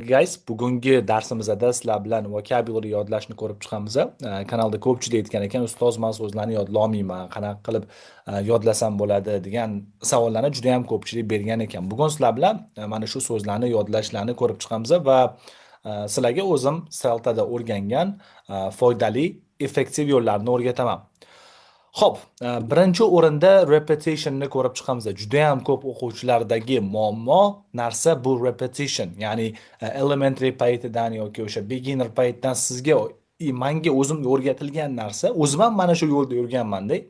Guys, bugungi darsimizda sizlar bilan vocabulary yodlashni ko'rib chiqamiz. Kanalda ko'pchilik aytgan ekan, ustoz men so'zlarni yodlolmayman, qanaqa qilib yodlasam bo'ladi degan savollarni juda ham ko'pchilik bergan ekan. Bugun sizlar bilan mana shu so'zlarni yodlashlarni ko'rib chiqamiz va sizlarga o'zim Celtada o'rgangan foydali, effektiv yo'llarni o'rgataman. Xo'p, birinchi o'rinda repetitionni ko'rib chiqamiz. Juda ham ko'p o'quvchilardagi muammo narsa bu repetition. Ya'ni elementary paytidan yoki o'sha beginner paytdan sizga menga o'zimga o'rgatilgan narsa, o'zim ham mana shu yo'lda yurganman-da.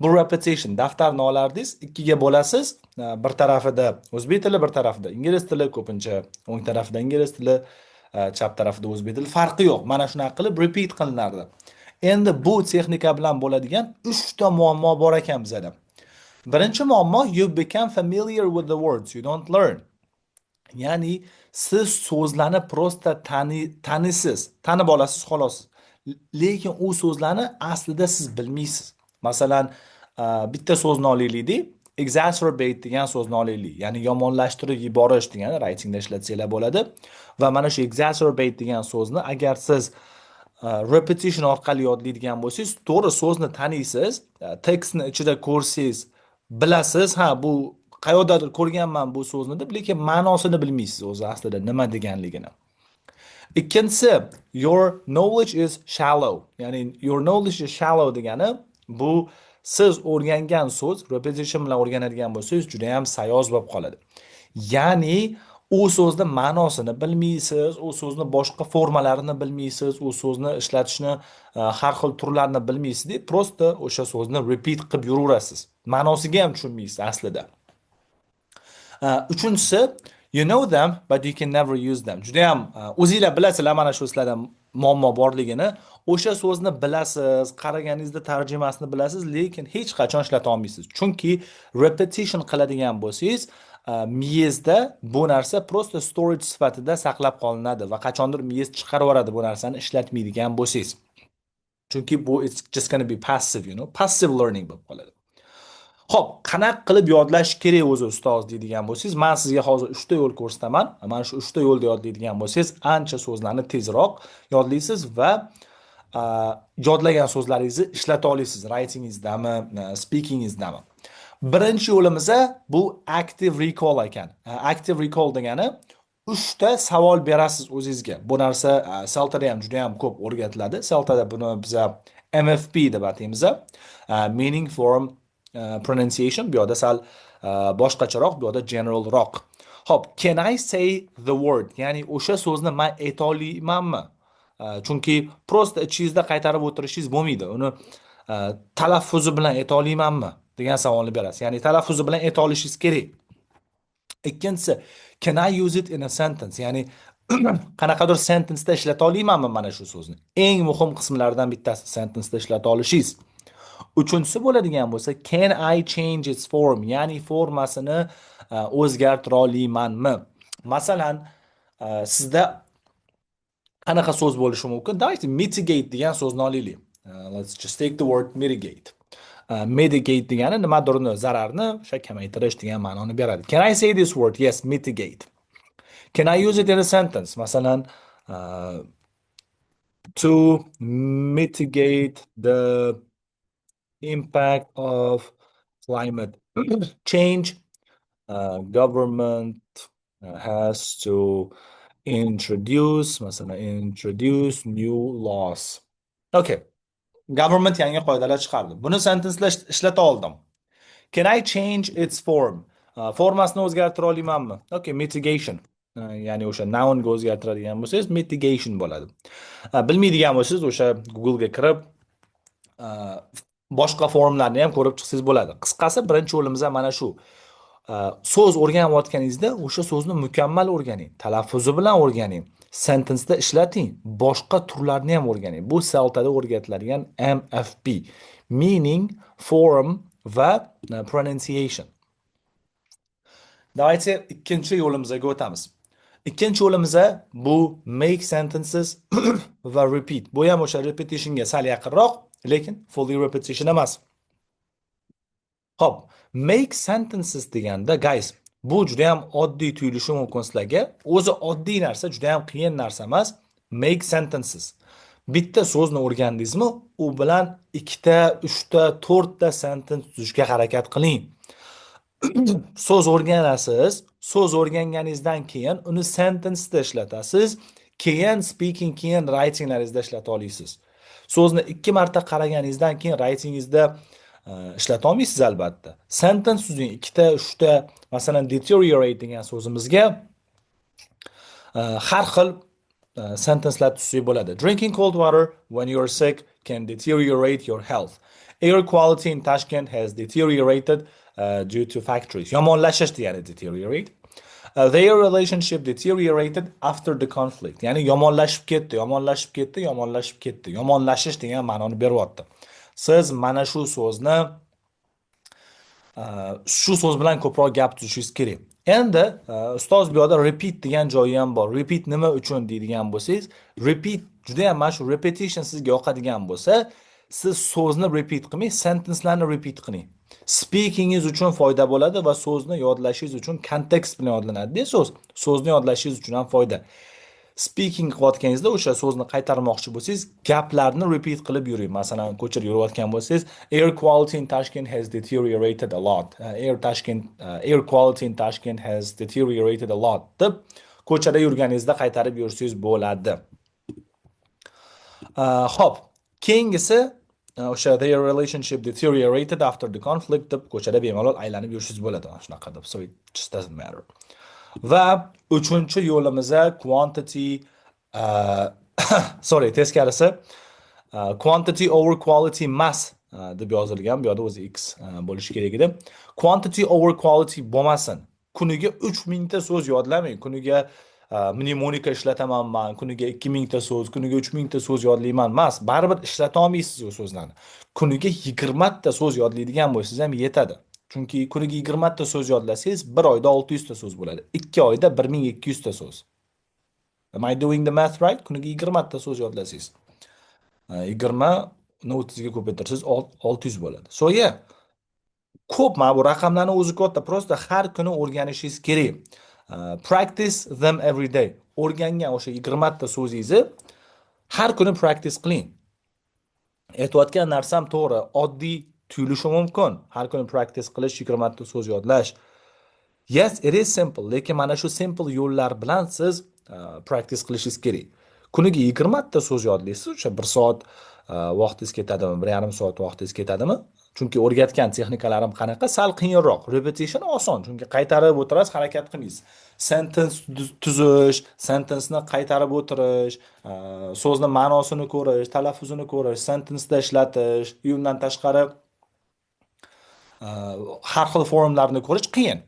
Bu repetition. Daftarni olardingiz, ikkiga bo'lasiz. Bir tarafida o'zbek tili, bir tarafida ingliz tili, ko'pincha o'ng tarafida ingliz tili, chap tarafida o'zbek tili. Farqi yo'q. Mana shunaqa qilib repeat qilinardi. Endi bu texnika bilan bo'ladigan 3 ta muammo bor ekan bizda. Birinchi muammo, you become familiar with the words you don't learn. Ya'ni siz so'zlarni prosta tanisiz, tanib olasiz xolos. Lekin u so'zlarni aslida siz bilmaysiz. Masalan, bitta so'zni olaylik. Exacerbate degan so'zni olaylik. Ya'ni yomonlashtirib yuborish degani writingda ishlatsanglar bo'ladi. Va mana shu exacerbate degan so'zni agar siz repetition orqali yodlaydigan bo'lsangiz, to'g'ri so'zni taniysiz, tekstni ichida ko'rsangiz, bilasiz, ha bu qayerdadir ko'rganman bu so'zni deb, lekin ma'nosini bilmaysiz o'zi aslida nima deganligini. Ikkinchisi, your knowledge is shallow. Ya'ni your knowledge is shallow degani bu siz o'rgangan so'z repetition bilan o'rganadigan bo'lsangiz juda ham sayoz bo'lib qoladi. Ya'ni u so'zni ma'nosini bilmaysiz, u so'zni boshqa formalarini bilmaysiz, u so'zni ishlatishni har xil turlarini bilmaysiz deb prosta o'sha so'zni repeat qilib yuraverasiz. Ma'nosiga ham tushunmaysiz aslida. Uchinchisi, you know them but you can never use them. Juda ham o'zingizlar bilasizlar mana shu sizlarda muammo borligini. O'sha so'zni bilasiz, qaraganingizda tarjimasini bilasiz, lekin hech qachon ishlata olmaysiz. Chunki repetition qiladigan bo'lsangiz, miyangizda bu narsa prosta storage sifatida saqlab qolinadi va qachondir miyangiz chiqarib yuboradi bu narsani ishlatmaydigan bo'lsangiz. Chunki bu it's just going to be passive, passive learning bo'lib qoladi. Xo'p, qanaqa qilib yodlash kerak o'zi ustoz deydigan bo'lsangiz, men sizga hozir 3 ta yo'l ko'rsataman. Mana shu 3 ta yo'lda yodlaydigan bo'lsangiz, ancha so'zlarni tezroq yodlaysiz va yodlagan so'zlaringizni ishlata olasiz, writingingizdami, speakingizdami. Birinchi yo'limiz bu active recall ekan. Active recall degani 3 ta savol berasiz o'zingizga. Bu narsa Celtada ham juda ham ko'p o'rgatiladi. Celtada buni biz MFP deb ataymiz. Meaning, form, pronunciation. Bu yerda sal boshqacharoq, bu yerda generalroq. Xo'p, can I say the word? Ya'ni o'sha so'zni men ayta olamanmi? Chunki prosta ichingizda qaytarib o'tirishingiz bo'lmaydi. Uni talaffuzi bilan ayta olamanmi degan savolni berasiz. Ya'ni talaffuzi bilan ayta olishingiz kerak. Ikkinchisi, can I use it in a sentence? Ya'ni qanaqadir sentence'da ishlata olamanmi mana shu so'zni? Eng muhim qismlaridan bittasi sentence'da ishlata olishingiz. Uchinchisi bo'ladigan bo'lsa, can I change its form? Ya'ni formasini o'zgartira olamanmi? Masalan, sizda qanaqa so'z bo'lishi mumkin? Davайте mitigate degan so'zni olaylik. Let's just take the word mitigate. Mitigate degani nimadirni, zararni o'sha kamaytirish degan ma'noni beradi. Can I say this word? Yes, mitigate. Can I use it in a sentence? Masalan, to mitigate the impact of climate change, government has to introduce new laws. Okay. Government yangi qoidalar chiqardi. Buni sentence'da ishlata oldim. Can I change its form? Formasini o'zgartira olamanmi? Okay, mitigation. Ya'ni o'sha noun ga o'zgartiradigan bo'lsangiz mitigation bo'ladi. Bilmaydigan bo'lsangiz o'sha Google ga kirib boshqa formlarni ham ko'rib chiqsangiz bo'ladi. Qisqasi, birinchi yo'limiz mana shu. So'z o'rganayotganingizda o'sha so'zni mukammal o'rganing, talaffuzi bilan o'rganing, sentence'da ishlating, boshqa turlarni ham o'rganing. Bu Celtada o'rgatiladigan MFP, meaning, form va pronunciation. Davайте ikkinchi yo'limizga o'tamiz. Ikkinchi yo'limiz bu make sentences va repeat. Bu ham o'sha repetitionga sal yaqinroq, lekin fully repetition emas. Xo'p, make sentences deganda guys, Bu juda ham oddiy tuyulishi mumkin sizlarga. O'zi oddiy narsa, juda ham qiyin narsa emas. Make sentences. Bitta so'zni o'rgandingizmi, u bilan ikkita, uchta, to'rtta sentence tuzishga harakat qiling. So'z o'rganasiz, so'z o'rganganingizdan keyin uni sentence'da ishlatasiz, keyin speaking, keyin writinglaringizda ishlata olasiz. So'zni 2 marta qaraganingizdan keyin writingizda ishlata olmaysiz albatta. Sentence tuzing, ikkita, uchta, masalan deteriorate degan so'zimizga har xil sentencelar tuzsak bo'ladi. Drinking cold water when you're sick can deteriorate your health. Air quality in Tashkent has deteriorated due to factories. Yomonlashish degani deteriorate. Their relationship deteriorated after the conflict. Ya'ni yomonlashib ketdi, yomonlashib ketdi, yomonlashib ketdi. Yomonlashish degan ma'noni beryapti. Siz mana shu so'zni shu so'z bilan ko'proq gap tuzishingiz kerak. Endi ustoz bu yerda repeat degan joyi ham bor. Repeat nima uchun deydigan bo'lsangiz, repeat juda ham mana shu repetition sizga yoqadigan bo'lsa, siz so'zni repeat qilmang, sentencelarni repeat qiling. Speakingiz uchun foyda bo'ladi va so'zni yodlashingiz uchun kontekst bilan yodlanadi. So'zni yodlashingiz uchun ham foyda. Speaking qilayotganingizda o'sha so'zni qaytarmoqchi bo'lsangiz, gaplarni repeat qilib yuring. Masalan, ko'chada yurayotgan bo'lsangiz, air quality in Tashkent has deteriorated a lot. Air quality in Tashkent has deteriorated a lot deb ko'chada yurganingizda qaytarib yursangiz bo'ladi. Hop, keyingisi o'sha their relationship deteriorated after the conflict deb ko'chada bemalol aylanib yurishingiz bo'ladi. Shunaqa deb. So it just doesn't matter. Va uchinchi yo'limiz quantity teskarisi quantity over quality emas deb yozilgan. Bu yerda o'zi x bo'lishi kerak edi. Quantity over quality bo'lmasin. Kuniga 3000 ta so'z yodlamang. Kuniga mnemonika ishlataman men, kuniga 2000 ta so'z, kuniga 3000 ta so'z yodlayman emas. Baribir ishlata olmaysiz u so'zlarni. Kuniga 20 ta so'z yodlaydigan bo'lsangiz ham yetadi. Chunki kuniga 20 ta so'z yodlasangiz, bir oyda 600 ta so'z bo'ladi. 2 oyda 1200 ta so'z. Am I doing the math right? Kuniga 20 ta so'z yodlasangiz, 20 ni 30 ga ko'paytirsangiz 600 bo'ladi. So yeah. Ko'p mana bu raqamlarni o'zi katta. Prosta har kuni o'rganishingiz kerak. Practice them every day. O'rgangan o'sha 20 ta so'zingizni har kuni practice qiling. Aytayotgan narsam to'g'ri, oddiy tuyulishi mumkin. Har kuni practice qilish, 20 ta so'z yodlash. Yes, it is simple. Lekin mana shu simple yo'llar bilan siz practice qilishingiz kerak. Kuniga 20 ta so'z yodlaysiz, o'sha 1 soat vaqtingiz ketadimi, 1,5 soat vaqtingiz ketadimi? Chunki o'rgatgan texnikalarim qanaqa? Sal qiyinroq. Repetition oson, chunki qaytarib o'tirasiz, harakat qilmaysiz. Sentence tuzish, sentence'ni qaytarib o'tirish, so'zni ma'nosini ko'rish, talaffuzini ko'rish, sentence'da ishlatish, undan tashqari har xil formlarni ko'rish qiyin.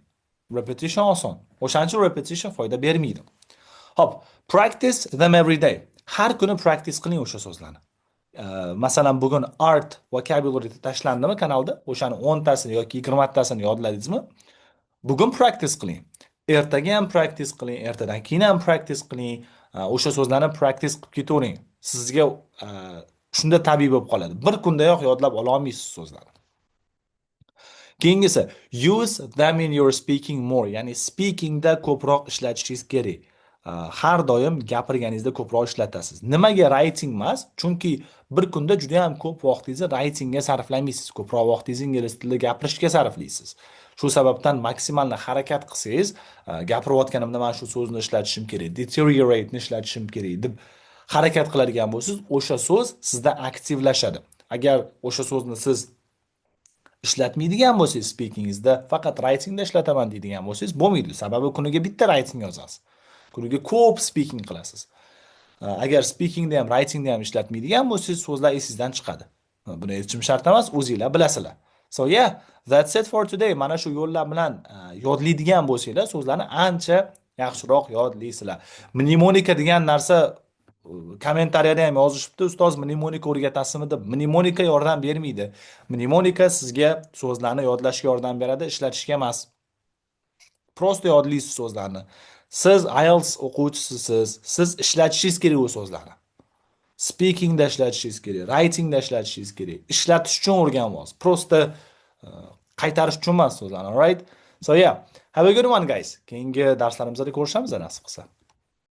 Repetition oson. O'shaning uchun repetition foyda bermaydi. Hop, practice them every day. Har kuni practice qiling o'sha so'zlarni. Masalan, bugun art vocabulary tashlandimi kanalda? O'shani 10 tasini yoki 20 tasini yodladingizmi? Bugun practice qiling. Ertaga ham practice qiling, ertadan keyin ham practice qiling. O'sha so'zlarni practice qilib ketavering. Sizga shunda tabiiy bo'lib qoladi. Bir kundayoq yodlab ola olmaysiz so'zlarni. Keyingisi, use them in your speaking more. Ya'ni speakingda ko'proq ishlatishingiz kerak. Har doim gapirganingizda ko'proq ishlatasiz. Nimaga writing emas? Chunki bir kunda juda ham ko'p vaqtingizni writingga sarflamaysiz. Ko'proq vaqtingizni ingliz tilida gapirishga sarflaysiz. Shu sababdan maksimalni harakat qilsangiz, gapirayotganimda mana shu so'zni ishlatishim kerak, deteriorate ni ishlatishim kerak deb harakat qiladigan bo'lsangiz, o'sha so'z sizda aktivlashadi. Agar o'sha so'zni siz ishlatmaydigan bo'lsangiz, speakingizda faqat writingda ishlataman deydigan bo'lsangiz, bo'lmaydi. Sababi kuniga bitta writing yozasiz. Kuniga ko'p speaking qilasiz. Agar speakingda ham, writingda ham ishlatmaydigan bo'lsangiz, so'zlar esingizdan chiqadi. Buni hech shart emas, o'zingizlar bilasizlar. So yeah, that's it for today. Mana shu yo'llar bilan yodlaydigan bo'lsanglar, so'zlarni ancha yaxshiroq yodlaysizlar. Mnemonika degan narsa kommentariyada ham yozishibdi, ustoz mnemonika o'rgatasizmi deb. Mnemonika yordam bermaydi. Mnemonika sizga so'zlarni yodlashga yordam beradi, ishlatishga emas. Prosta yodlaysiz so'zlarni. Siz IELTS o'quvchisiz, siz ishlatishingiz kerak u so'zlarni. Speakingda ishlatishingiz kerak, writingda ishlatishingiz kerak. Ishlatish uchun o'rganamiz. Prosta qaytarish uchun emas so'zlarni, right? So yeah, Have a good one, guys. Keyingi darslarimizda ko'rishamiz nasib qilsa.